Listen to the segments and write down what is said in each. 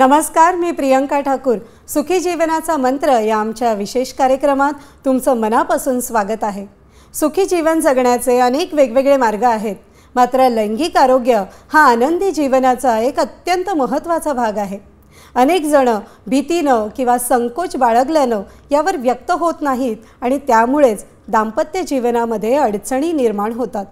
नमस्कार, मी प्रियंका ठाकूर. सुखी जीवनाचा मंत्र या आमच्या विशेष कार्यक्रमात तुमचं मनापासून स्वागत आहे. सुखी जीवन जगण्याचे अनेक वेगवेगळे मार्ग आहेत, मात्र लैंगिक आरोग्य हा आनंदी जीवनाचा एक अत्यंत महत्त्वाचा भाग आहे. अनेक जण भीतीनं किंवा संकोच बाळगल्यानं यावर व्यक्त होत नाहीत आणि त्यामुळेच दाम्पत्य जीवनामध्ये अडचणी निर्माण होतात.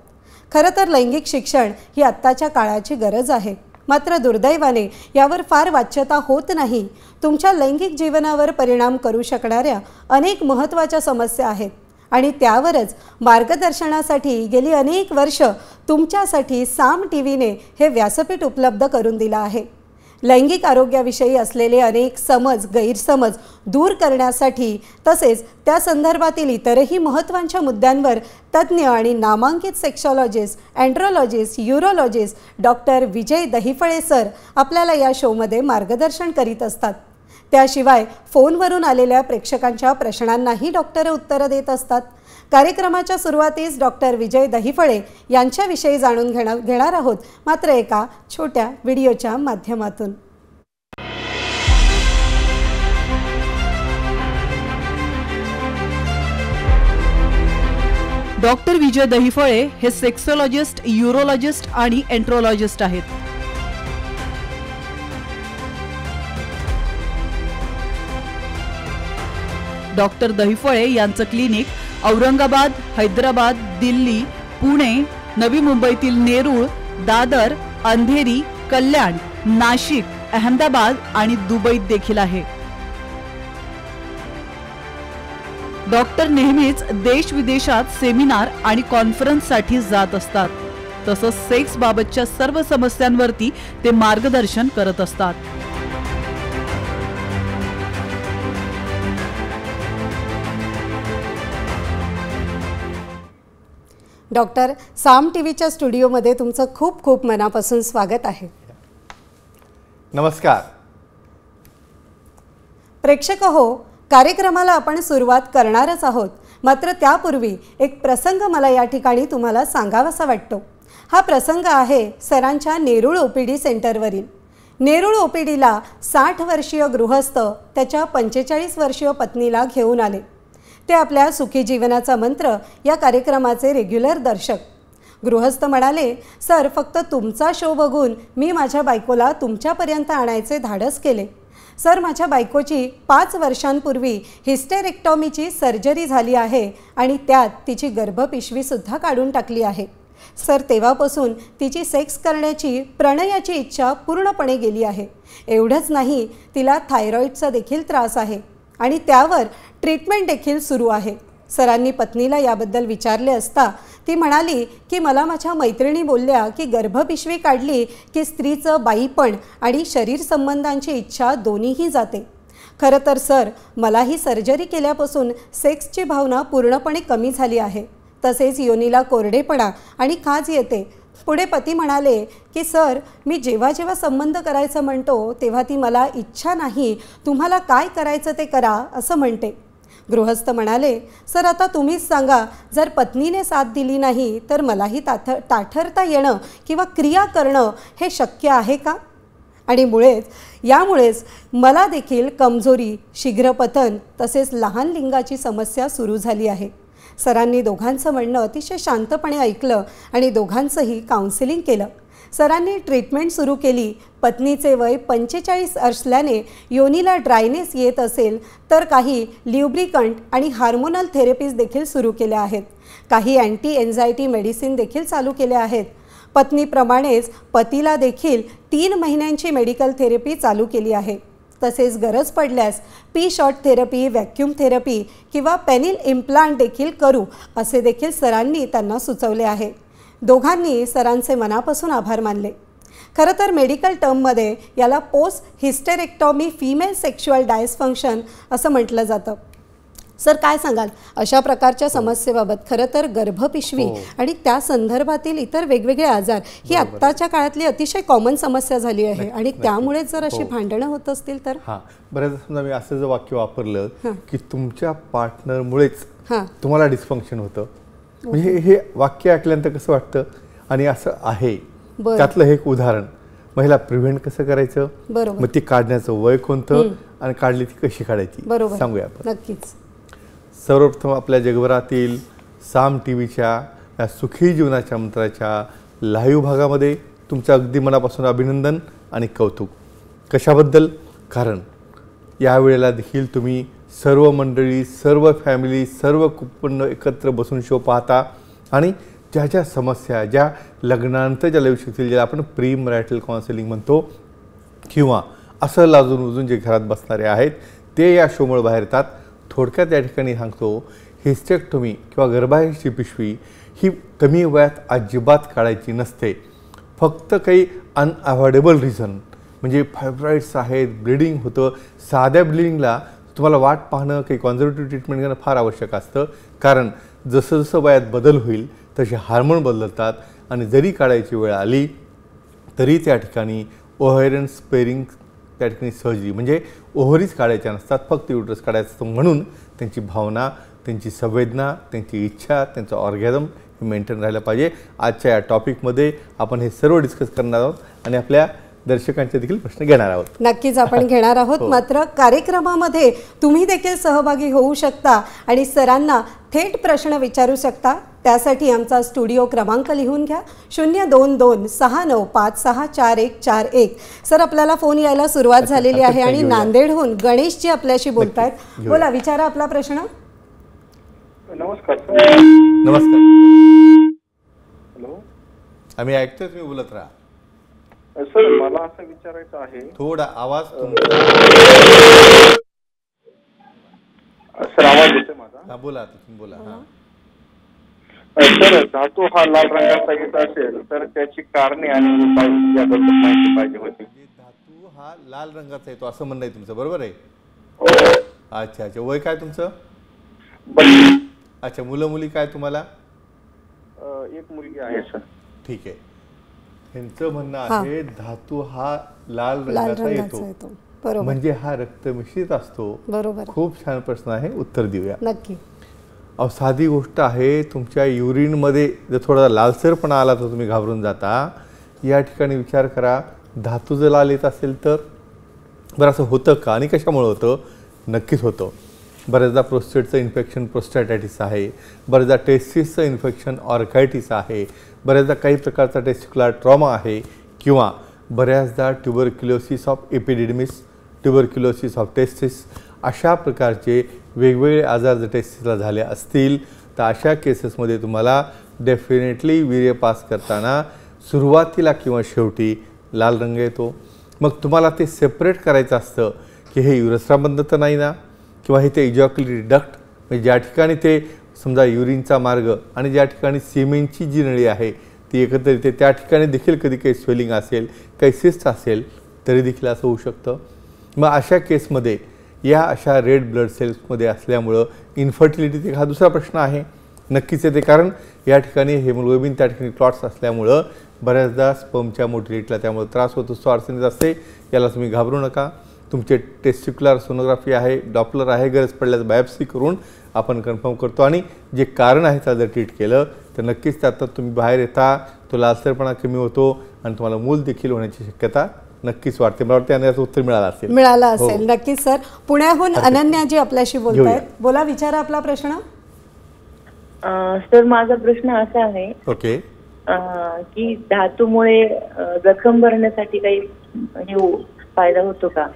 खरं तर लैंगिक शिक्षण ही आत्ताच्या काळाची गरज आहे, मात्र दुर्दैवाने यावर फार वाच्यता होत नाही. तुमच्या लैंगिक जीवनावर परिणाम करू शकणाऱ्या अनेक महत्त्वाच्या समस्या आहेत आणि त्यावरच मार्गदर्शनासाठी गेली अनेक वर्ष तुमच्यासाठी साम टीव्हीने हे व्यासपीठ उपलब्ध करून दिलं आहे. लैंगिक आरोग्याविषयी असलेले अनेक समज गैरसमज दूर करण्यासाठी तसेच त्या संदर्भातील इतरही महत्त्वाच्या मुद्द्यांवर तज्ज्ञ आणि नामांकित सेक्सॉलॉजिस्ट, एंड्रोलॉजिस्ट, यूरोलॉजिस्ट डॉक्टर विजय दहिफळे सर आपल्याला या शोमध्ये मार्गदर्शन करीत असतात. त्याशिवाय फोनवरून आलेल्या प्रेक्षकांच्या प्रश्नांनाही डॉक्टर उत्तरं देत असतात. कार्यक्रमाच्या सुरुवातीस डॉक्टर विजय दहिफळे यांच्याविषयी जाणून घेणार आहोत, मात्र एका छोट्या व्हिडिओच्या माध्यमातून. डॉक्टर विजय दहिफळे हे सेक्सॉलॉजिस्ट, यूरोलॉजिस्ट आणि एंड्रोलॉजिस्ट आहेत. डॉक्टर दहिफळे यांचं क्लिनिक औरंगाबाद, हैदराबाद, दिल्ली, पुणे, नवी मुंबईतील नेरूळ, दादर, अंधेरी, कल्याण, नाशिक, अहमदाबाद आणि दुबईत देखील आहे. डॉक्टर नेहमीच देश विदेशात सेमिनार आणि कॉन्फरन्ससाठी जात असतात. तसंच सेक्स बाबतच्या सर्व समस्यांवरती ते मार्गदर्शन करत असतात. डॉक्टर, साम टीव्हीच्या स्टुडिओमध्ये तुमचं खूप खूप मनापासून स्वागत आहे. नमस्कार प्रेक्षक हो, कार्यक्रमाला आपण सुरुवात करणारच आहोत, मात्र त्यापूर्वी एक प्रसंग मला या ठिकाणी तुम्हाला सांगावासा वाटतो. हा प्रसंग आहे सरांच्या नेरूळ ओपीडी सेंटरवरील. नेरूळ ओपीडीला 60 वर्षीय गृहस्थ त्याच्या 45 वर्षीय पत्नीला घेऊन आले. ते आपल्या सुखी जीवनाचा मंत्र या कार्यक्रमाचे रेग्युलर दर्शक. गृहस्थ म्हणाले, सर, फक्त तुमचा शो बघून मी माझ्या बायकोला तुमच्यापर्यंत आणायचे धाडस केले. सर, माझ्या बायकोची 5 वर्षांपूर्वी हिस्टेरेक्टॉमीची सर्जरी झाली आहे आणि त्यात तिची गर्भपिशवीसुद्धा काढून टाकली आहे. सर, तेव्हापासून तिची सेक्स करण्याची प्रणयाची इच्छा पूर्णपणे गेली आहे. एवढंच नाही, तिला थायरॉईडचा देखील त्रास आहे आणि त्यावर ट्रीटमेंट देखील सुरू आहे. सरांनी पत्नीला याबद्दल विचारले असता ती म्हणाली की मला माझ्या मैत्रिणी बोलल्या की गर्भपिशवी काढली की स्त्रीचं बाईपण आणि शरीर संबंधांची इच्छा दोन्हीही जाते. खरं तर सर, मला ही सर्जरी केल्यापासून सेक्सची भावना पूर्णपणे कमी झाली आहे. तसेच योनीला कोरडेपणा आणि खाज येते. पुढे पती म्हणाले की सर, मी जेव्हा जेव्हा संबंध करायचं म्हणतो तेव्हा ती मला इच्छा नाही, तुम्हाला काय करायचं ते करा असं म्हणते. गृहस्थ म्हणाले, सर, आता तुम्हीच सांगा, जर पत्नीने साथ दिली नाही तर मलाही ताठरता येणं किंवा क्रिया करणं हे शक्य आहे का? आणि यामुळेच मला देखील कमजोरी, शीघ्रपतन तसेच लहान लिंगाची समस्या सुरू झाली आहे. सरांनी दोघांचं म्हणणं अतिशय शांतपणे ऐकलं आणि दोघांचंही काउन्सिलिंग केलं. सरांनी ट्रीटमेंट सुरू केली. पत्नीचे वय 45 असल्याने योनीला ड्रायनेस येत असेल तर काही ल्युब्रिकंट आणि हार्मोनल थेरपीज देखील सुरू केल्या आहेत. काही अँटी एन्झायटी मेडिसिन देखील चालू केल्या आहेत. पत्नीप्रमाणेच पतीला देखील 3 महिन्यांची मेडिकल थेरपी चालू केली आहे. तसेच गरज पडल्यास P shot therapy, vacuum therapy किंवा पेनिल इम्प्लांट देखील करू असे देखील सरांनी त्यांना सुचवले आहे. दोघांनी सरांचे मनापासून आभार मानले. खरं तर मेडिकल टर्ममध्ये याला पोस्ट हिस्टेरेक्टॉमी फिमेल सेक्शुअल डायसफंक्शन असं म्हटलं जातं. सर, काय सांगाल अशा प्रकारच्या समस्येबाबत? खरं तर गर्भपिशवी आणि त्या संदर्भातील इतर वेगवेगळे आजार ही आत्ताच्या काळातली अतिशय कॉमन समस्या झाली आहे आणि त्यामुळेच जर अशी भांडणं होत असतील तर? बऱ्याच समजा मी असं जर वाक्य वापरलं की तुमच्या पार्टनरमुळेच तुम्हाला डिस्फंक्शन होतं, म्हणजे हे वाक्य ऐकल्यानंतर कसं वाटतं? आणि असं आहे, त्यातलं हे एक उदाहरण. महिला प्रिव्हेंट कसं करायचं, बरोबर. मग ती काढण्याचं वय कोणतं आणि काढली ती कशी काढायची बरोबर सांगूया आपण. नक्कीच. सर्वप्रथम आपल्या जगभरातील साम टीव्हीच्या या सुखी जीवनाच्या मंत्राच्या लाईव्ह भागामध्ये तुमचं अगदी मनापासून अभिनंदन आणि कौतुक. कशाबद्दल? कारण यावेळेला देखील तुम्ही सर्व मंडळी, सर्व फॅमिली, सर्व कुटुंब एकत्र बसून शो पाहता आणि ज्या ज्या समस्या, ज्या लग्नानंतर ज्या येऊ शकतील, ज्याला आपण प्री मॅरिटल काउन्सिलिंग म्हणतो, किंवा असं लाजून उजून जे घरात बसणारे आहेत ते या शोमुळे बाहेर येतात. थोडक्यात या ठिकाणी सांगतो, हिस्टेक्टोमी किंवा गर्भाशयाची पिशवी ही कमी वयात अजिबात काढायची नसते. फक्त काही अनअवॉइडेबल रिझन म्हणजे फायब्रॉइड्स आहेत, ब्लिडिंग होतं. साध्या ब्लिडिंगला तुम्हाला वाट पाहणं, काही कॉन्झर्वेटिव्ह ट्रीटमेंट घेणं फार आवश्यक असतं. कारण जसं जसं वयात बदल होईल तसे हार्मोन बदलतात आणि जरी काढायची वेळ आली तरी त्या ठिकाणी ओव्हॅरियन स्पेअरिंग त्या ठिकाणी सर्जरी म्हणजे ओव्हरीज काढायच्या नसतात, फक्त युटरस काढायचं असतं. म्हणून त्यांची भावना, त्यांची संवेदना, त्यांची इच्छा, त्यांचं ऑर्गॅझम हे मेंटेन राहिलं पाहिजे. आजच्या या टॉपिकमध्ये आपण हे सर्व डिस्कस करणार आहोत आणि आपल्या दर्शकांचे देखील प्रश्न घेणार आहोत. नक्कीच आपण घेणार आहोत. मात्र कार्यक्रमामध्ये तुम्ही देखील सहभागी होऊ शकता आणि सरांना थेट प्रश्न विचारू शकता. त्यासाठी आमचा स्टुडिओ क्रमांक लिहून घ्या 02269564141. सर आपल्याला फोन यायला सुरुवात झालेली आहे आणि नांदेडहून गणेशजी आपल्याशी बोलतायत. बोला, विचारा आपला प्रश्न. नमस्कार. नमस्कार. हॅलो, आम्ही ऐकतोय, तुम्ही बोलत राहा. सर मला असं विचारायचं आहे, थोडा आवाज सर आवाज येतोय माझा? बोला, तुम्ही बोला. सर धातू हा लाल रंगाचा येत असेल तर त्याची कारणे आणि उपाय याबद्दल माहिती पाहिजे होती. धातू हा लाल रंगाचा येतो असं म्हणणं आहे तुमचं, बरोबर आहे? अच्छा अच्छा. वय काय तुमचं? अच्छा. मुलं मुली काय तुम्हाला? एक मुलगी आहे सर. ठीक आहे. यांचं म्हणणं आहे धातू हा लाल रंगाचा येतो म्हणजे हा रक्त मिश्रित असतो. बरोबर. खूप छान प्रश्न आहे, उत्तर देऊया. नक्की. साधी गोष्ट आहे, तुमच्या युरिनमध्ये जर थोडा लालसरपणा आला तर तुम्ही घाबरून जाता. या ठिकाणी विचार करा, धातू जर लाल येत असेल तर बरं असं होतं का आणि कशामुळे होतं? नक्कीच होतं. बऱ्याचदा प्रोस्टेटचं इन्फेक्शन प्रोस्टॅटायटिस आहे, बऱ्याचदा टेस्टिसचं इन्फेक्शन ऑर्कायटिस आहे, बऱ्याचदा काही प्रकारचा टेस्टिक्युलर ट्रॉमा आहे, किंवा बऱ्याचदा tuberculosis of epididymis, tuberculosis of testis अशा प्रकारचे वेगवेगळे आजार जर टेस्टिसला झाले असतील तर अशा केसेसमध्ये तुम्हाला डेफिनेटली वीर्य पास करताना सुरुवातीला किंवा शेवटी लाल रंग येतो. मग तुम्हाला ते सेपरेट करायचं असतं की हे युरस्राबंध तर नाही ना, किंवा हे ते इजॅक्युलेटरी डक्ट म्हणजे ज्या ठिकाणी ते समजा युरिनचा मार्ग आणि ज्या ठिकाणी सिमेंटची जी नळी आहे ती एकत्र येते त्या ठिकाणी देखील कधी काही स्वेलिंग असेल, काही सिस्ट असेल तरी देखील असं होऊ शकतं. मग अशा केसमध्ये या अशा रेड ब्लड सेल्समध्ये असल्यामुळं इन्फर्टिलिटी हा दुसरा प्रश्न आहे, नक्कीच येते. कारण या ठिकाणी हेमोग्लोबिन त्या ठिकाणी क्लॉट्स असल्यामुळं बऱ्याचदा स्पर्मच्या मोटिलिटीला त्यामुळे त्रास होतो, अडचणीत असते. याला तुम्ही घाबरू नका. तुमचे टेस्टिक्युलर सोनोग्राफी आहे, डॉपलर आहे, गरज पडल्यास बायोप्सी करून आपण कन्फर्म करतो आणि जे कारण आहे त्याला जर ट्रीट केलं तर नक्कीच त्यात तुम्ही बाहेर येता, तो लालसरपणा कमी होतो आणि तुम्हाला मूल देखील होण्याची शक्यता नक्कीच वाटते. मला वाटतं याचं उत्तर मिळालं असेल. नक्कीच सर. पुण्याहून अनन्याजी आपल्याशी बोलतायत. बोला, विचारा आपला प्रश्न. सर माझा प्रश्न असा आहे ओके की धातूमुळे जखम भरण्यासाठी काही फायदा होतो का?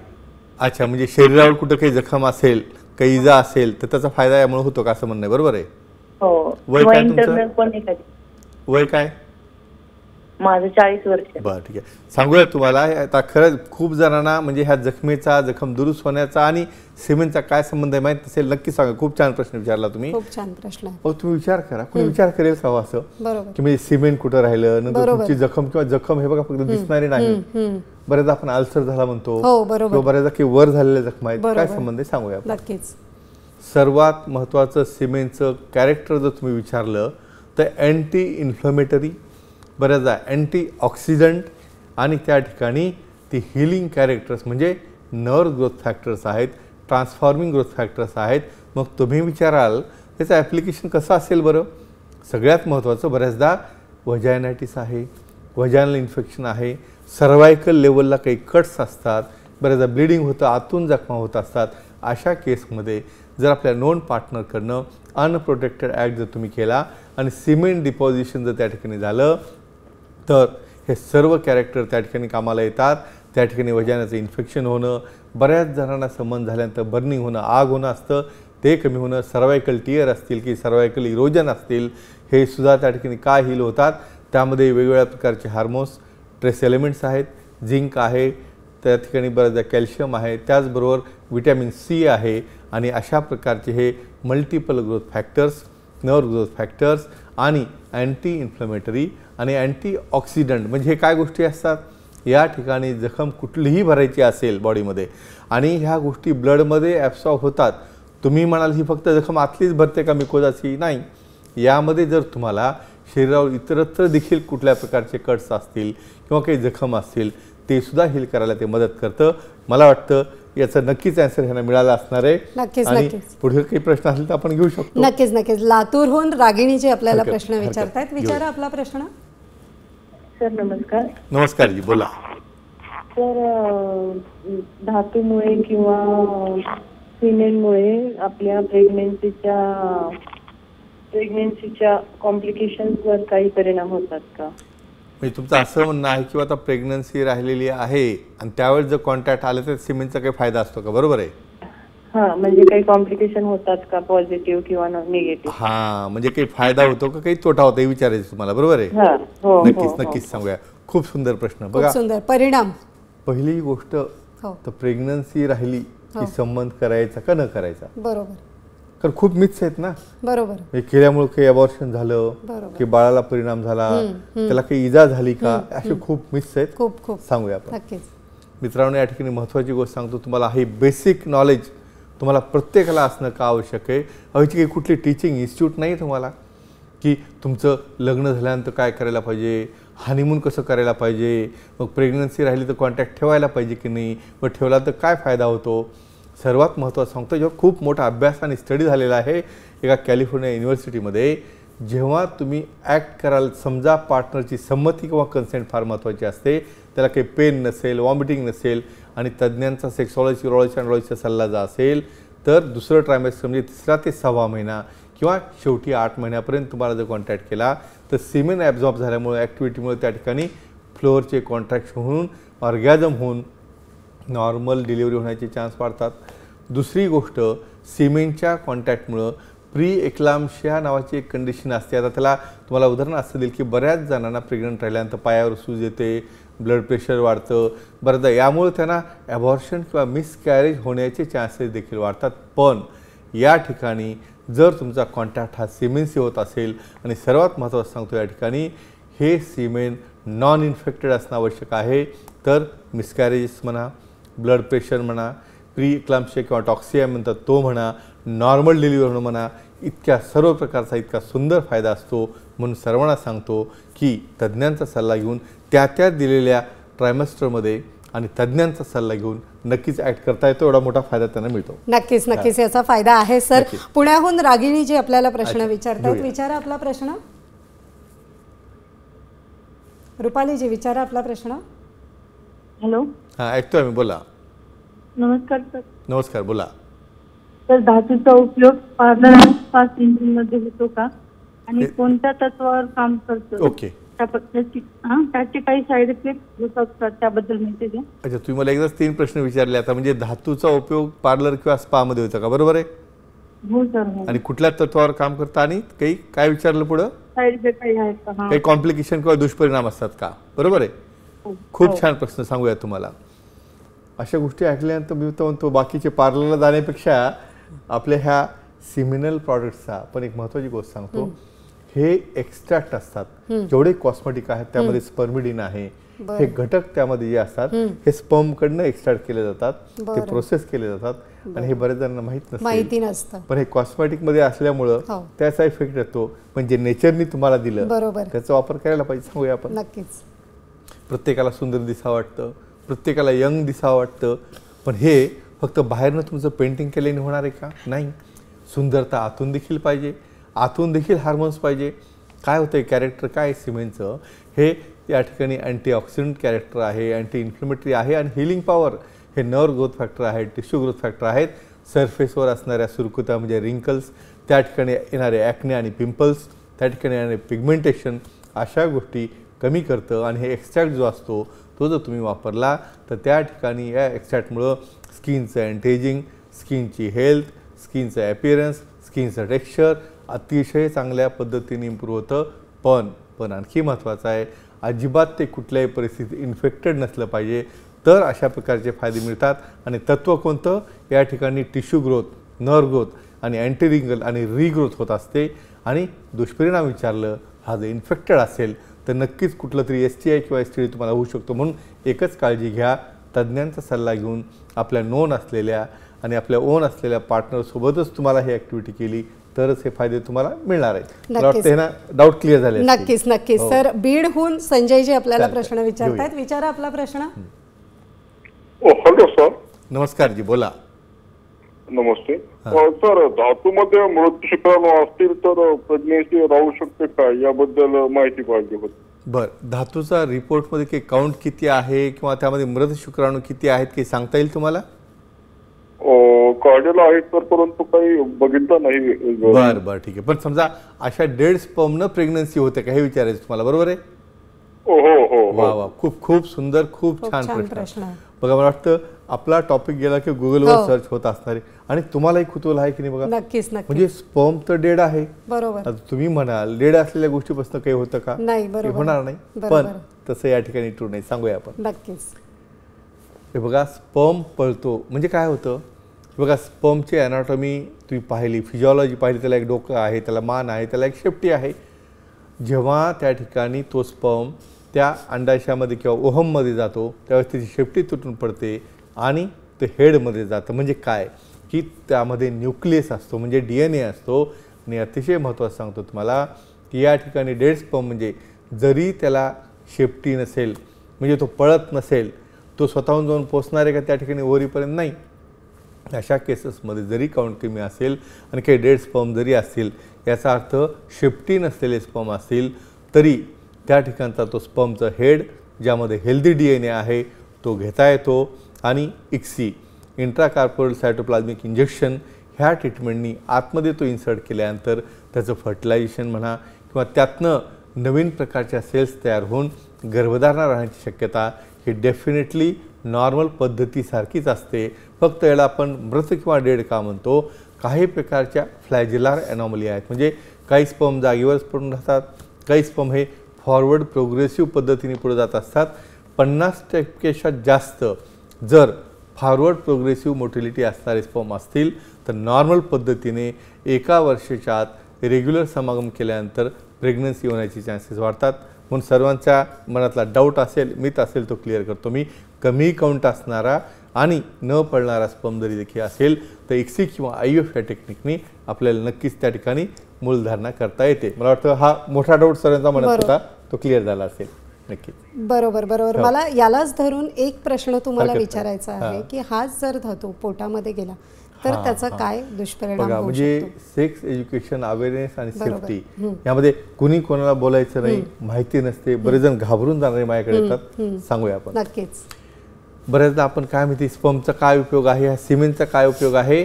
अच्छा, म्हणजे शरीरावर कुठं काही जखम असेल, काही इजा असेल तर त्याचा फायदा यामुळे होतो का असं म्हणणं आहे, बरोबर आहे? हो. वय काय तुमचं? पण एखादी. वय काय? माझं 40 वर्ष. बरं, ठीक आहे. सांगूया तुम्हाला, आता खरंच खूप जणांना म्हणजे ह्या जखमेचा, जखम दुरुस्त होण्याचा आणि सिमेंटचा काय संबंध आहे माहीत नसेल. नक्की सांगा. खूप छान प्रश्न विचारला तुम्ही. खूप छान प्रश्न आहे. मग तुम्ही विचार करा, कोणी विचार करेल का असं बरोबर की म्हणजे सिमेंट कुठं राहिलं, नंतर तुमची जखम किंवा जखम हे बघा फक्त दिसणारी नाही. बऱ्याचदा आपण अल्सर झाला म्हणतो, किंवा बऱ्याचदा की वर झालेल्या जखमा आहेत, काय संबंध आहे सांगूया. नक्कीच. सर्वात महत्त्वाचं सिमेंटचं कॅरेक्टर जर तुम्ही विचारलं तर अँटी इन्फ्लमेटरी, बऱ्याचदा अँटी ऑक्सिडंट आणि त्या ठिकाणी ती हिलिंग कॅरेक्टर्स म्हणजे नर्व ग्रोथ फॅक्टर्स आहेत, ट्रान्सफॉर्मिंग ग्रोथ फॅक्टर्स आहेत. मग तुम्ही विचाराल त्याचं ॲप्लिकेशन कसं असेल बरं? सगळ्यात महत्त्वाचं बऱ्याचदा व्हजायनायटिस आहे, व्हजायनल इन्फेक्शन आहे, सर्वायकल लेवलला काही कट्स असतात, बऱ्याचदा ब्लिडिंग होतं, आतून जखमा होत असतात. अशा केसमध्ये जर आपल्या नोन पार्टनरकडनं अनप्रोटेक्टेड ॲक्ट जर तुम्ही केला आणि सिमेंट डिपॉझिशन जर त्या ठिकाणी झालं तर हे सर्व कॅरेक्टर त्या ठिकाणी कामाला येतात. त्या ठिकाणी वजानाचं इन्फेक्शन होणं, बऱ्याच जणांना संबंध झाल्यानंतर बर्निंग होणं, आग होणं असतं, ते कमी होणं, सर्वायकल टियर असतील की सर्वायकल इरोजन असतील हे सुद्धा त्या ठिकाणी का हील होतात. त्यामध्ये वेगवेगळ्या प्रकारचे हार्मोन्स, ट्रेस एलिमेंट्स आहेत, झिंक आहे, त्या ठिकाणी बऱ्याचदा कॅल्शियम आहे, त्याचबरोबर विटॅमिन सी आहे आणि अशा प्रकारचे हे multiple growth factors, nerve growth factors आणि अँटी इन्फ्लमेटरी आणि अँटीऑक्सिडंट म्हणजे हे काय गोष्टी असतात. या ठिकाणी जखम कुठलीही भरायची असेल बॉडीमध्ये आणि ह्या गोष्टी ब्लडमध्ये ॲब्सॉर्ब होतात. तुम्ही म्हणाल ही फक्त जखम आतलीच भरते का मिकोजाची? नाही, यामध्ये जर तुम्हाला शरीरावर इतरत्र देखील कुठल्या प्रकारचे कट्स असतील किंवा काही जखम असतील ते सुद्धा हील करायला ते मदत करतं. मला वाटतं याचं नक्कीच आन्सर ह्यांना मिळालं असणार आहे. नक्कीच आणि नक्कीच पुढे काही प्रश्न असतील तर आपण घेऊ शकतो. नक्कीच नक्कीच. लातूरहून रागिणीजी आपल्याला हरकत- प्रश्न हरकत. विचारतायत. विचारा आपला प्रश्न. सर नमस्कार. नमस्कार जी, बोला. तर धातूमुळे किंवा सिमेंटमुळे आपल्या प्रेग्नेन्सीच्या कॉम्प्लिकेशन्सवर काही परिणाम होतात का? म्हणजे तुमचं असं म्हणणं आहे की आता प्रेग्नन्सी राहिलेली आहे आणि त्यावेळेस जर कॉन्टॅक्ट आलं तर सिमेंटचा काही फायदा असतो का? बरोबर आहे. हा, म्हणजे काही कॉम्प्लिकेशन होतात का, पॉझिटिव्ह किंवा निगेटिव्ह? हा, म्हणजे काही फायदा होतो का काही तोटा होतो हे विचारायचं तुम्हाला. बरोबर आहे. हा, हो, नक्कीच नक्कीच सांगूया. खूप सुंदर प्रश्न. खूप बघा, सुंदर. परिणाम. पहिली गोष्ट हो तर प्रेग्नन्सी राहिली की हो. संबंध करायचा का न करायचा, बरोबर कारण खूप मिथ्स आहेत ना. बरोबर हे केल्यामुळे काही अबॉर्शन झालं बरोबर. की बाळाला परिणाम झाला, त्याला काही इजा झाली का, असे खूप मिथ्स आहेत. खूप खूप सांगूया आपण. नक्कीच. मित्रांनो, या ठिकाणी महत्त्वाची गोष्ट सांगतो तुम्हाला. हे बेसिक नॉलेज तुम्हाला प्रत्येकाला असणं का आवश्यक आहे. हवीची काही कुठली टीचिंग इन्स्टिट्यूट नाही तुम्हाला की तुमचं लग्न झाल्यानंतर काय करायला पाहिजे, हनीमून कसं करायला पाहिजे, मग प्रेग्नन्सी राहिली तर कॉन्टॅक्ट ठेवायला पाहिजे की नाही, मग ठेवला तर काय फायदा होतो. सर्वात महत्त्वाचं सांगतो, जेव्हा खूप मोठा अभ्यास आणि स्टडी झालेला आहे एका कॅलिफोर्निया युनिव्हर्सिटीमध्ये. जेव्हा तुम्ही ॲक्ट कराल, समजा पार्टनरची संमती किंवा कन्सेंट फार महत्त्वाची असते, त्याला काही पेन नसेल, वॉमिटिंग नसेल आणि तज्ज्ञांचा सेक्सॉलॉजी, युरॉलॉजी, अँड्रॉलॉजीचा सल्ला जर असेल तर दुसरं ट्रायमेस्टर म्हणजे 3 ते 6 महिना किंवा शेवटी 8 महिन्यापर्यंत तुम्हाला जर कॉन्टॅक्ट केला तर सिमेन ॲब्झॉर्ब झाल्यामुळे ॲक्टिव्हिटीमुळे त्या ठिकाणी फ्लोअरचे कॉन्ट्रॅक्शन होऊन ऑर्गॅझम होऊन नॉर्मल डिलिव्हरी होण्याचे चान्स वाढतात. दुसरी गोष्ट, सिमेंटच्या कॉन्टॅक्टमुळं प्री एक्लाम्शिया नावाची एक कंडिशन असते. आता त्याला तुम्हाला उदाहरण असं देईल की बऱ्याच जणांना प्रेग्नंट राहिल्यानंतर पायावर सूज येते, ब्लड प्रेशर वाढतं, बऱ्याचदा यामुळे त्यांना ॲबॉर्शन किंवा मिसकॅरेज होण्याचे चान्सेस देखील वाढतात. पण या ठिकाणी जर तुमचा कॉन्टॅक्ट हा सिमेनशी होत असेल आणि सर्वात महत्त्वाचं सांगतो या ठिकाणी हे सिमेन नॉन इन्फेक्टेड असणं आवश्यक आहे, तर मिसकॅरेजेस म्हणा, ब्लड प्रेशर म्हणा, प्री एक्लाम्शिया किंवा टॉक्सिया म्हणतात तो म्हणा, नॉर्मल डिलिव्हरी होणं म्हणा, इतक्या सर्व प्रकारचा इतका सुंदर फायदा असतो. म्हणून सर्वांना सांगतो की तज्ज्ञांचा सल्ला घेऊन त्या दिलेल्या ट्रायमेस्टरमध्ये आणि तज्ज्ञांचा सल्ला घेऊन नक्कीच ॲक्ट करता येतो. एवढा मोठा फायदा त्यांना मिळतो. नक्कीच नक्कीच याचा फायदा आहे सर. नक्कीच. पुण्याहून रागिणीजी आपल्याला प्रश्न अच्छा, विचारतात. घेऊया. विचारा आपला प्रश्न. रुपालीजी विचारा आपला प्रश्न. हॅलो, हां, ऐकतोय मी, बोला. नमस्कार सर. नमस्कार, बोला. तर धातूचा उपयोग पार्लर फास्ट इंजिनमध्ये होतो का आणि हे- कोणत्या तत्वावर काम करतो? ओके. त्याचे काही साईड इफेक्ट होतात का, त्याबद्दल माहिती द्या. अच्छा, तुम्ही मला एकदाच 3 प्रश्न विचारले. आता म्हणजे धातूचा उपयोग पार्लर किंवा स्पामध्ये होता का? बरोबर आहे. हो सर, हो. आणि कुठल्या तत्वावर काम करता आणि काही काय विचारलं पुढं? साईड इफेक्ट काही आहेत का? हा. काही कॉम्प्लिकेशन किंवा दुष्परिणाम असतात का? बरोबर आहे. हो. खूप छान प्रश्न. सांगूया तुम्हाला. अशा गोष्टी ऐकल्यानंतर मी तर म्हणतो बाकीचे पार्लरला जाण्यापेक्षा आपल्या ह्या सिमिनल प्रॉडक्ट्सचा पण एक महत्त्वाची गोष्ट सांगतो. हे एक्स्ट्रॅक्ट असतात. जेवढे कॉस्मेटिक आहेत त्यामध्ये स्पर्मिडिन आहे, हे घटक त्यामध्ये जे असतात हे स्पर्मकडनं एक्स्ट्रॅक्ट केले जातात, ते प्रोसेस केले जातात आणि हे बरेच जणांना माहिती नसतं. पण हे कॉस्मेटिकमध्ये असल्यामुळं हो. त्याचा इफेक्ट येतो. म्हणजे नेचरनी तुम्हाला दिलं बरोबर. त्याचा वापर करायला पाहिजे. सांगूया आपण. नक्कीच. प्रत्येकाला सुंदर दिसावं वाटतं, प्रत्येकाला यंग दिसावं वाटतं, पण हे फक्त बाहेरनं तुमचं पेंटिंग केल्याने होणार आहे का? नाही. सुंदरता आतून देखील पाहिजे, आतून देखील हार्मोन्स पाहिजे. काय होतं आहे, कॅरेक्टर काय आहे सिमेंटचं, हे या ठिकाणी अँटीऑक्सिडंट कॅरेक्टर आहे, अँटी इन्फ्लेमेटरी आहे आणि हिलिंग पॉवर हे नर्व ग्रोथ फॅक्टर आहेत, टिश्यू ग्रोथ फॅक्टर आहेत. सरफेसवर असणाऱ्या सुरकुत्या म्हणजे रिंकल्स, त्या ठिकाणी येणारे ॲक्ने आणि पिंपल्स, त्या ठिकाणी येणारे पिगमेंटेशन, अशा गोष्टी कमी करतं. आणि हे एक्स्ट्रॅक्ट जो असतो तो जर तुम्ही वापरला तर त्या ठिकाणी या एक्स्ट्रॅक्टमुळं स्किनचं अँटेजिंग, स्किनची हेल्थ, स्किनचं ॲपिअरन्स, स्किनचं टेक्स्चर अतिशय चांगल्या पद्धतीने इम्प्रूव्ह होतं. पण आणखी महत्त्वाचं आहे, अजिबात ते कुठल्याही परिस्थितीत इन्फेक्टेड नसलं पाहिजे, तर अशा प्रकारचे फायदे मिळतात. आणि तत्त्व कोणतं, या ठिकाणी टिश्यू ग्रोथ, नर्व ग्रोथ आणि अँटी रिंगल आणि रिग्रोथ होत असते. आणि दुष्परिणाम विचारलं, हा जर इन्फेक्टेड असेल तर नक्कीच कुठलं तरी STI किंवा STD तुम्हाला होऊ शकतो. म्हणून एकच काळजी घ्या, तज्ज्ञांचा सल्ला घेऊन आपल्या नोन असलेल्या आणि आपल्या ओन असलेल्या पार्टनरसोबतच तुम्हाला ही ॲक्टिव्हिटी केली तरच हे फायदे तुम्हाला मिळणार आहेत. मला वाटतं हे ना डाऊट क्लिअर झाले. नक्कीच. सर, बीडहून संजयजी आपल्याला प्रश्न विचारतायत. विचारा आपला प्रश्न. Hello sir. नमस्कार जी, बोला. नमस्ते सर. धातूमध्ये मृत शुक्राणू असतील तर प्रेग्नेन्सी राहू शकते का, याबद्दल माहिती पाहिजे होती. बरं, धातूचा रिपोर्टमध्ये काही काउंट किती आहे किंवा त्यामध्ये मृत शुक्राणू किती आहेत काही सांगता येईल तुम्हाला? काढलेला आहे तर, परंतु काही बघितलं नाही. बरं ठीक आहे. पण समजा अशा डेड स्पर्मनं प्रेग्नन्सी होते का हे विचारायचं तुम्हाला, बरोबर आहे? हो. वा, खूप सुंदर, खूप छान प्रश्न. बघा, मला वाटतं आपला टॉपिक गेला की गुगलवर सर्च होत असणार आहे आणि तुम्हालाही कुतूहल आहे की नाही बघा. नक्कीच. म्हणजे स्पर्म तर डेड आहे, बरोबर. आता तुम्ही म्हणाल डेड असलेल्या गोष्टीपासून काही होतं का? नाही, होणार नाही. पण तसं या ठिकाणी ट्रू नाही. सांगूया आपण. नक्कीच. हे बघा, स्पर्म पळतो म्हणजे काय होतं बघा, स्पर्मची ॲनाटॉमी तुम्ही पाहिली, फिजिओलॉजी पाहिली, त्याला एक डोकं आहे, त्याला मान आहे, त्याला एक शेपटी आहे. जेव्हा त्या ठिकाणी तो स्पर्म त्या अंडाशयामध्ये किंवा ओहममध्ये जातो त्यावेळेस त्याची शेपटी तुटून पडते आणि ते हेडमध्ये जातं. म्हणजे काय की त्यामध्ये न्यूक्लियस असतो, म्हणजे DNA असतो. आणि अतिशय महत्त्वाचं सांगतो तुम्हाला की या ठिकाणी डेड स्पर्म म्हणजे जरी त्याला शेपटी नसेल, म्हणजे तो पळत नसेल, तो स्वतःहून जाऊन पोचणार आहे का त्या ठिकाणी ओव्हरीपर्यंत? नाही. अशा केसेसमध्ये जरी काउंट कमी असेल आणि काही डेड स्पर्म जरी असतील, याचा अर्थ शेपटी नसलेले स्पर्म असतील, तरी त्या ठिकाणचा तो स्पर्मचा हेड ज्यामध्ये हेल्दी DNA आहे तो घेता येतो. आणि ICSI, इंट्राकॉर्पोरल सायटोप्लाझ्मिक इंजेक्शन, ह्या ट्रीटमेंटनी आतमध्ये तो इन्सर्ट केल्यानंतर त्याचं फर्टिलायझेशन म्हणा किंवा त्यातनं नवीन प्रकारच्या सेल्स तयार होऊन गर्भधारणा राहण्याची शक्यता ही डेफिनेटली नॉर्मल पद्धतीसारखीच असते. फक्त याला आपण मृत किंवा डेड का म्हणतो, काही प्रकारच्या फ्लॅजिलार ॲनॉमली आहेत. म्हणजे काही स्पर्म जागेवरच पडून राहतात, काही स्पर्म हे फॉरवर्ड प्रोग्रेसिव्ह पद्धतीने पुढे जात असतात. 50% जास्त जर फॉरवर्ड प्रोग्रेसिव्ह मोटिलिटी असणारे स्पर्म असतील तर नॉर्मल पद्धतीने एका वर्षाच्या आत रेग्युलर समागम केल्यानंतर प्रेग्नन्सी होण्याची चान्सेस वाढतात. म्हणून सर्वांच्या मनातला डाऊट असेल, मिथ असेल, तो क्लिअर करतो मी. कमी काउंट असणारा आणि न पडणारा स्पर्म जरी देखील असेल तर ICSI किंवा IVF या टेक्निकनी आपल्याला नक्कीच त्या ठिकाणी मूलधारणा करता येते. मला वाटतं हा मोठा डाऊट सर्वांचा मनात होता, तो क्लिअर झाला असेल. नक्की. बरोबर. मला यालाच धरून एक प्रश्न तुम्हाला विचारायचा आहे की हाच जर धातू पोटामध्ये गेला तर त्याचा काय दुष्परिणाम होऊ म्हणजे शकतो? सेक्स एज्युकेशन, अवेअरनेस आणि सेफ्टी यामध्ये कुणी कोणाला बोलायचं नाही, माहिती नसते, बरेच जण घाबरून जाणारे माझ्याकडे येतात. सांगूया आपण. नक्कीच. बऱ्याचदा आपण काय माहिती, स्पर्मचा काय उपयोग आहे, ह्या सिमेंटचा काय उपयोग आहे,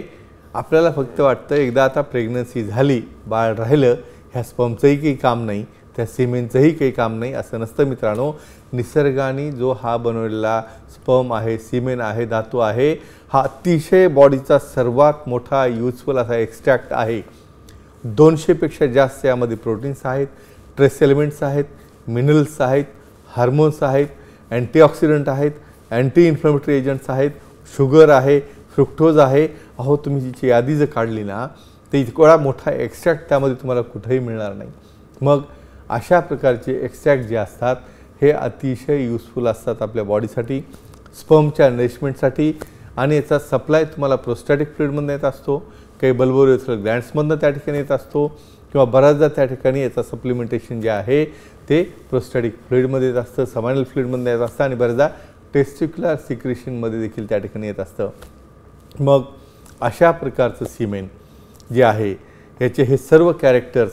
आपल्याला फक्त वाटतं एकदा आता प्रेग्नन्सी झाली, बाळ राहिलं, ह्या स्पर्मचंही काही काम नाही, त्या सिमेंटचंही काही काम नाही, असं नसतं मित्रांनो. निसर्गाने जो हा बनवलेला स्पर्म आहे, सिमेंट आहे, धातू आहे, हा अतिशय बॉडीचा सर्वात मोठा युजफुल असा एक्स्ट्रॅक्ट आहे. 200पेक्षा जास्त यामध्ये प्रोटीन्स आहेत, ट्रेस एलिमेंट्स आहेत, मिनरल्स आहेत, हार्मोन्स आहेत, अँटीऑक्सिडंट आहेत, अँटी इन्फ्लेमेटरी एजंट्स आहेत, शुगर आहे, फ्रुक्टोज आहे. अहो, तुम्ही जिची यादी जर काढली ना तर इतका मोठा एक्स्ट्रॅक्ट त्यामध्ये तुम्हाला कुठेही मिळणार नाही. मग अशा प्रकारचे एक्स्ट्रॅक्ट जे असतात हे अतिशय युजफुल असतात आपल्या बॉडीसाठी, स्पर्मच्या नरिशमेंटसाठी. आणि याचा सप्लाय तुम्हाला प्रोस्टॅटिक फ्लुइडमधून येत असतो, काही बल्बोरेथ्रल ग्लँड्समधून त्या ठिकाणी येत असतो, किंवा बऱ्याचदा त्या ठिकाणी याचा सप्लिमेंटेशन जे आहे ते प्रोस्टॅटिक फ्लुइडमध्ये येत असतं, समायनल फ्लुइडमधून येत असतं आणि बऱ्याचदा टेस्टिक्युलर सिक्रेशनमध्ये देखील त्या ठिकाणी येत असतं. मग अशा प्रकारचं सिमेंट जे आहे याचे हे सर्व कॅरेक्टर्स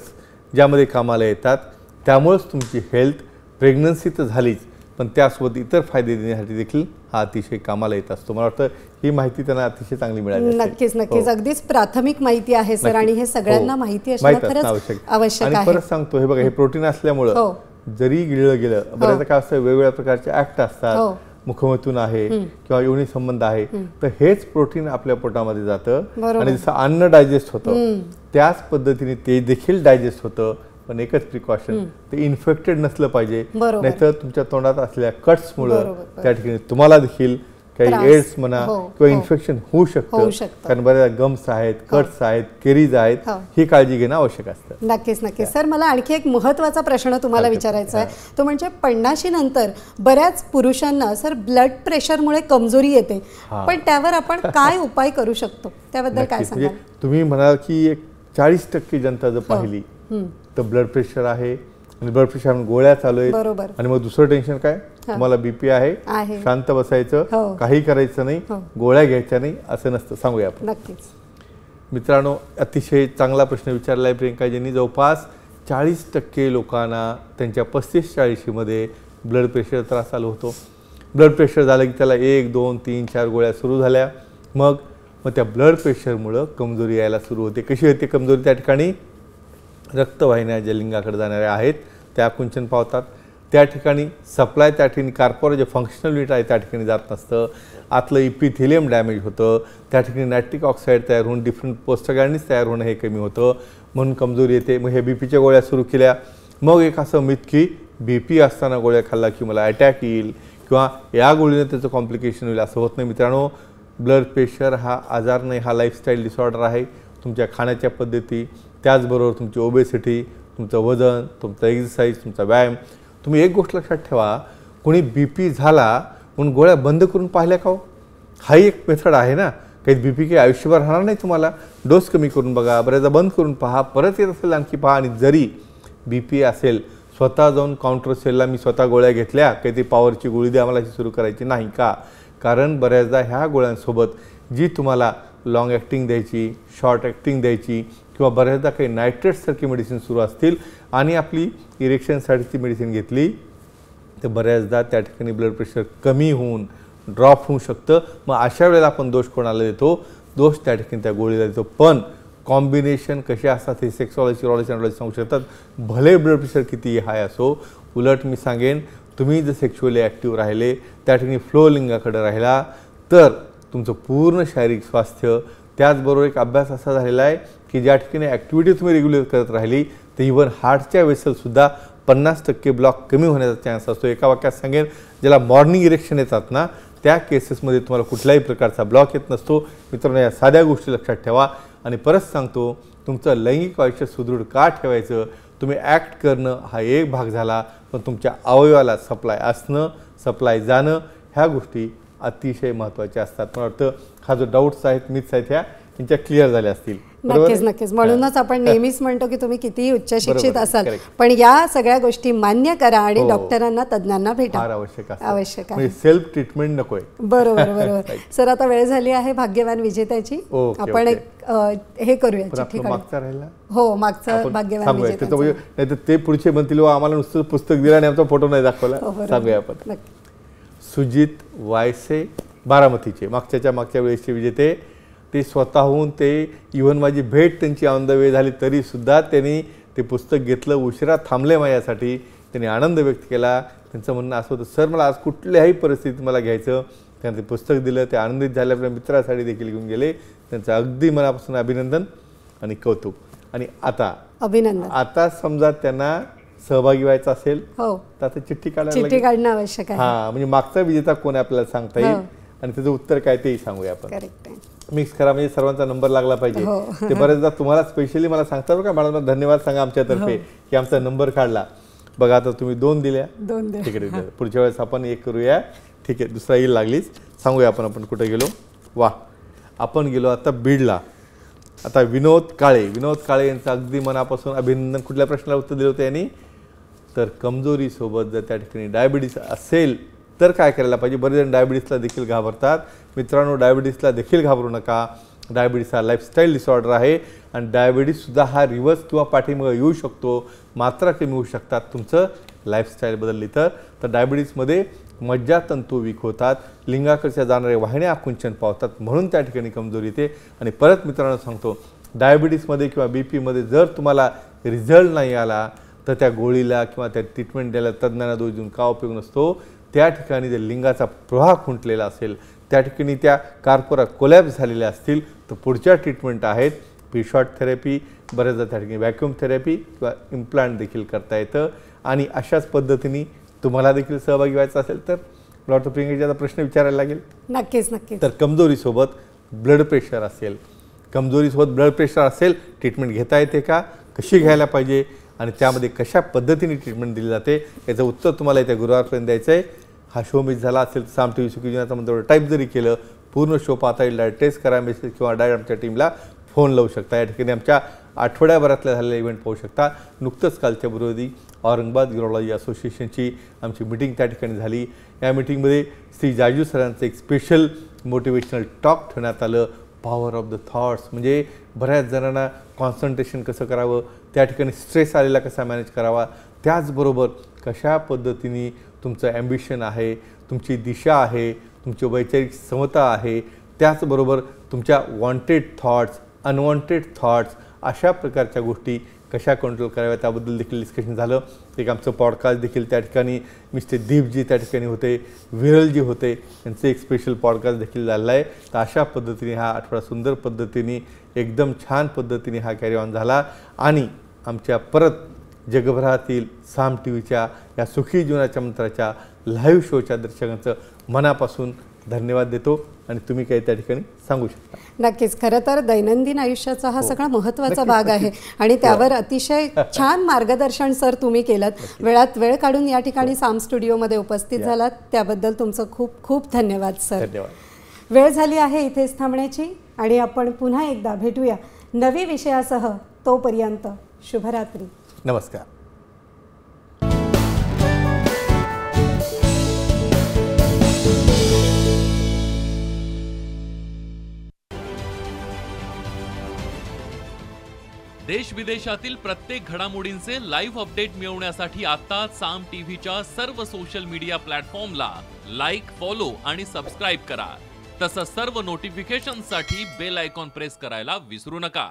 ज्यामध्ये कामाला येतात, त्यामुळेच तुमची हेल्थ प्रेग्नन्सी तर झालीच, पण त्यासोबत इतर फायदे देण्यासाठी देखील हा अतिशय कामाला येत असतो. मला वाटतं ही माहिती त्यांना अतिशय चांगली मिळाली असेल. नक्कीच नक्कीच. हो. अगदीच प्राथमिक माहिती आहे सर, आणि हे सगळ्यांना हो. माहिती माहित असणं असणं खरंच आवश्यक आणि आहे. परत सांगतो, हे बघा, हे प्रोटीन असल्यामुळं हो. जरी गिळलं गेलं, बऱ्याचदा काय असतं, वेगवेगळ्या प्रकारचे ऍक्ट हो. असतात, मुखमैथून आहे किंवा योनी संबंध आहे, तर हेच प्रोटीन आपल्या पोटामध्ये जातं बरोबर. आणि जसं अन्न डायजेस्ट होतं त्याच पद्धतीने ते देखील डायजेस्ट होतं. पण एकच प्रिकॉशन, ते इन्फेक्टेड नसलं पाहिजे, बरोबर. नाहीतर तुमच्या तोंडात असलेल्या कट्समुळं बरोबर. त्या ठिकाणी तुम्हाला देखील काही त्रास. एड्स म्हणा हो, किंवा हो. इन्फेक्शन होऊ शकतं. कारण बऱ्याच गम्स आहेत, कट्स आहेत, केरीज आहेत, हो. ही काळजी घेणं आवश्यक असतं. नक्कीच नक्कीच. सर, मला आणखी एक महत्त्वाचा प्रश्न तुम्हाला हरकत नाही. विचारायचा आहे, तो म्हणजे 50शी नंतर बऱ्याच पुरुषांना सर ब्लड प्रेशरमुळे कमजोरी येते, पण त्यावर आपण काय उपाय करू शकतो, त्याबद्दल काय नक्कीच. म्हणजे सांगाल? तुम्ही म्हणाल की एक 40% जनता जर पाहिली तर ब्लड प्रेशर आहे आणि ब्लड प्रेशर गोळ्या चालू आहेत, बरोबर. आणि मग दुसरं टेन्शन काय, तुम्हाला बीपी आहे, शांत बसायचं, हो. काही करायचं नाही, गोळ्या घ्यायच्या नाही, असं नसतं. सांगूया आपण. नक्कीच. मित्रांनो, अतिशय चांगला प्रश्न विचारला आहे प्रियंकाजींनी. जवळपास 40% लोकांना त्यांच्या 35-40मध्ये ब्लड प्रेशर त्रास चालू होतो. ब्लड प्रेशर झालं की त्याला 1, 2, 3, 4 गोळ्या सुरू झाल्या. मग त्या ब्लड प्रेशरमुळं कमजोरी यायला सुरू होते. कशी होते कमजोरी? त्या ठिकाणी रक्तवाहिन्या ज्या लिंगाकडे जाणाऱ्या आहेत त्या कुंचन पावतात. त्या ठिकाणी सप्लाय, त्या ठिकाणी कार्पोरा जे फंक्शनल युनिट आहे त्या ठिकाणी जात नसतं. आतलं इपिथेलियम डॅमेज होतं. त्या ठिकाणी नायट्रिक ऑक्साईड तयार होऊन डिफरंट पोस्टगॅन्डीज तयार होणं हे कमी होतं, म्हणून कमजोरी येते. मग हे बीपीच्या गोळ्या सुरू केल्या. मग एक असं मिथ की बीपी असताना गोळ्या खाल्ला की मला अटॅक येईल किंवा या गोळीने त्याचं कॉम्प्लिकेशन होईल, असं होत नाही मित्रांनो. ब्लड प्रेशर हा आजार नाही, हा लाईफस्टाईल डिसऑर्डर आहे. तुमच्या खाण्याच्या पद्धती, त्याचबरोबर तुमची ओबेसिटी, तुमचं वजन, तुमचा एक्सरसाइज, तुमचा व्यायाम. तुम्ही एक गोष्ट लक्षात ठेवा, कोणी बीपी झाला म्हणून गोळ्या बंद करून पाहिल्या का हो? हाही एक मेथड आहे ना. काही बीपी काही आयुष्यभर राहणार नाही तुम्हाला. डोस कमी करून बघा, बऱ्याचदा बंद करून पहा, परत येत असेल आणखी पहा. आणि जरी बीपी असेल, स्वतः जाऊन काउंटर सेलला मी स्वतः गोळ्या घेतल्या, काही ती पॉवरची गोळी द्या मला, अशी सुरू करायची नाही. का? कारण बऱ्याचदा ह्या गोळ्यांसोबत जी तुम्हाला लॉंग ॲक्टिंग द्यायची, शॉर्ट ॲक्टिंग द्यायची, किंवा बऱ्याचदा काही नायट्रेटसारखी मेडिसिन सुरू असतील आणि आपली इरेक्शनसाठीची मेडिसिन घेतली तर बऱ्याचदा त्या ठिकाणी ब्लड प्रेशर कमी होऊन ड्रॉप होऊ शकतं. मग अशा वेळेला आपण दोष कोणाला देतो? दोष त्या ठिकाणी त्या गोळीला देतो. पण कॉम्बिनेशन कसे असतात हे सेक्सॉलॉजी, यूरॉलॉजी, अँड्रॉलॉजी सांगू शकतात. भले ब्लड प्रेशर किती हाय असो, उलट मी सांगेन, तुम्ही जर सेक्शुअली ॲक्टिव्ह राहिले, त्या ठिकाणी फ्लो लिंगाकडे राहिला, तर तुमचं पूर्ण शारीरिक स्वास्थ्य, त्याचबरोबर एक अभ्यास असा झालेला आहे की ज्या ठिकाणी ॲक्टिव्हिटी तुम्ही रेग्युलर करत राहिली तर इव्हन हार्टच्या वेसलसुद्धा 50% ब्लॉक कमी होण्याचा चान्स असतो. एका वाक्यात सांगेन, ज्याला मॉर्निंग इरेक्शन येतात ना, त्या केसेसमध्ये तुम्हाला कुठल्याही प्रकारचा ब्लॉक येत नसतो. मित्रांनो, या साध्या गोष्टी लक्षात ठेवा. आणि परत सांगतो, तुमचं लैंगिक आयुष्य सुदृढ का ठेवायचं? तुम्ही ॲक्ट करणं हा एक भाग झाला, पण तुमच्या अवयवाला सप्लाय असणं, सप्लाय जाणं, ह्या गोष्टी अतिशय महत्त्वाच्या असतात. मला वाटतं हा जो डाऊट्स आहेत, मिथ्स आहेत, ह्या त्यांच्या क्लिअर झाल्या असतील. नक्कीच नक्कीच. म्हणूनच आपण नेहमीच म्हणतो की तुम्ही कितीही उच्च शिक्षित बरोबर, असाल, correct. पण या सगळ्या गोष्टी मान्य करा आणि हो. डॉक्टरांना, तज्ञांना भेटा. फार आवश्यक आहे. आवश्यक आहे. म्हणजे सेल्फ ट्रीटमेंट नकोय. बरोबर बरोबर. सर, आता वेळ झाली आहे भाग्यवान विजेत्याची. ओके, आपण ओके. एक हे करूया पण चिठ्ठी आपलं काढू. मागचा राहिला. हो, मागचं आपण भाग्यवान सांगूया. त्याचं म्हणजे विजेत्याचं. नाही तर ते पुढचे म्हणतील, आम्हाला नुसतं पुस्तक दिलं आणि आमचा फोटो नाही दाखवला. हो, बरोबर. सांगूया आपण. नक्की. सुजित वायसे, बारामतीचे, मागच्या वेळेसचे विजेते. ते स्वतःहून, ते इव्हन माझी भेट त्यांची ऑन द वे झाली तरीसुद्धा त्यांनी ते पुस्तक घेतलं, उशिरा थांबले माझ्यासाठी. त्यांनी आनंद व्यक्त केला. त्यांचं म्हणणं असं होतं, सर मला आज कुठल्याही परिस्थितीत मला घ्यायचं. त्यांनी ते पुस्तक दिलं, ते आनंदित झाले, आपल्या मित्रासाठी देखील घेऊन गेले. त्यांचं अगदी मनापासून अभिनंदन आणि कौतुक. आणि अभिनंदन. आता समजा त्यांना सहभागी व्हायचं असेल हो, तर आता चिठ्ठी चिठ्ठी काढणं आवश्यक आहे. हां, म्हणजे मागचा विजेता कोण आहे आपल्याला सांगता येईल. हो. आणि त्याचं उत्तर काय तेही सांगूया आपण. करेक्ट आहे. मिक्स करा, म्हणजे सर्वांचा नंबर लागला पाहिजे. हो. ते बरेचदा तुम्हाला स्पेशली मला सांगता बरं का, मला धन्यवाद सांगा आमच्यातर्फे की आमचा नंबर काढला. बघा, आता तुम्ही 2 दिल्या. 2 दे. ठीक आहे, पुढच्या वेळेस आपण 1 करूया. ठीक आहे, दुसरा येईल लागलीच. सांगूया आपण कुठे गेलो. वा, आपण गेलो आता बीडला. आता विनोद काळे यांचं अगदी मनापासून अभिनंदन. कुठल्या प्रश्नाला उत्तर दिलं होतं यांनी? तर कमजोरीसोबत जर त्या ठिकाणी डायबिटीस असेल तर काय करायला पाहिजे? बरेच जण डायबिटीसला देखील घाबरतात. मित्रांनो, डायबिटीसला देखील घाबरू नका. डायबिटीस हा लाईफस्टाईल डिसऑर्डर आहे आणि डायबिटीससुद्धा हा रिव्हर्स किंवा पाठीमागे येऊ शकतो. मात्रा कमी होऊ शकतात. तुमचं लाईफस्टाईल बदलली तर डायबिटीसमध्ये मज्जातंतू वीक होतात, लिंगाकडच्या जाणारे वाहिन्या आकुंचन पावतात, म्हणून त्या ठिकाणी कमजोरी येते. आणि परत मित्रांनो सांगतो, डायबिटीसमध्ये किंवा बीपीमध्ये जर तुम्हाला रिझल्ट नाही आला तर त्या गोळीला किंवा त्या ट्रीटमेंट द्यायला तज्ज्ञांना दोष देऊन का उपयोग नसतो. त्या ठिकाणी जर लिंगाचा प्रवाह खुंटलेला असेल, त्या ठिकाणी त्या कार्पोरा कोलॅप्स झालेल्या असतील तर पुढच्या ट्रीटमेंट आहेत पी-शॉट थेरपी, बऱ्याचदा त्या ठिकाणी व्हॅक्यूम थेरपी किंवा इम्प्लांट देखील करता येतं. आणि अशाच पद्धतीने तुम्हाला देखील सहभागी व्हायचं असेल तर मला वाटतं प्रियंकाजीचा प्रश्न विचारायला लागेल. नक्कीच नक्कीच. तर कमजोरीसोबत ब्लड प्रेशर असेल, ट्रीटमेंट घेता येते का, कशी घ्यायला पाहिजे आणि त्यामध्ये कशा पद्धतीने ट्रीटमेंट दिली जाते याचं उत्तर तुम्हाला येत्या गुरुवारपर्यंत द्यायचं आहे. हा शो मिस झाला असेल तर साम TV सुखी जीवनाचा मंत्र टाईप जरी केलं, पूर्ण शो पाहता येईल. डायरेक्ट टेस्ट करा, मेसेज किंवा डायरेक्ट आमच्या टीमला फोन लावू शकता. या ठिकाणी आमच्या आठवड्याभरातल्या झालेल्या इव्हेंट पाहू शकता. नुकतंच कालच्या विरोधी औरंगाबाद यूरोलॉजी असोसिएशनची आमची मिटिंग त्या ठिकाणी झाली. या मिटिंगमध्ये श्री जाजू सरांचं एक स्पेशल मोटिवेशनल टॉक ठेवण्यात आलं. पॉवर ऑफ द थॉट्स, म्हणजे बऱ्याच जणांना कॉन्सन्ट्रेशन कसं करावं, त्या ठिकाणी स्ट्रेस आलेला कसा मॅनेज करावा, त्याचबरोबर कशा पद्धतीने तुमचं ॲम्बिशन आहे, तुमची दिशा आहे, तुमची वैचारिक समता आहे, त्याचबरोबर तुमच्या वॉन्टेड थॉट्स, अनवॉन्टेड थॉट्स, अशा प्रकारच्या गोष्टी कशा कंट्रोल कराव्या त्याबद्दल देखील डिस्कशन झालं. एक आमचं पॉडकास्ट देखील त्या ठिकाणी मिस्टर दीपजी त्या ठिकाणी होते, विरलजी होते, यांचं एक स्पेशल पॉडकास्ट देखील झालेला आहे. तर अशा पद्धतीने हा आठवडा सुंदर पद्धतीने एकदम छान पद्धतीने हा कॅरी ऑन झाला. आणि आमच्या परत जगभरातील साम TVच्या या सुखी जीवनाच्या मंत्राच्या लाईव्ह शोच्या दर्शकांचं मनापासून धन्यवाद देतो. आणि तुम्ही काही त्या ठिकाणी सांगू शकता. नक्कीच. खरं तर दैनंदिन आयुष्याचा हा सगळा महत्त्वाचा भाग आहे आणि त्यावर अतिशय छान मार्गदर्शन सर तुम्ही केलं. वेळात वेळ काढून या ठिकाणी साम स्टुडिओमध्ये उपस्थित झालात त्याबद्दल तुमचं खूप खूप धन्यवाद सर. धन्यवाद. वेळ झाली आहे इथेच थांबण्याची आणि आपण पुन्हा एकदा भेटूया नवी विषयासह. तोपर्यंत शुभरात्री. नमस्कार. देश विदेशातील प्रत्येक घडामोडींचे लाईव्ह अपडेट मिळवण्यासाठी आता साम टीव्हीच्या सर्व सोशल मीडिया प्लॅटफॉर्मला लाईक, फॉलो आणि सबस्क्राईब करा. तसंच सर्व नोटिफिकेशनसाठी बेल आयकॉन प्रेस करायला विसरू नका.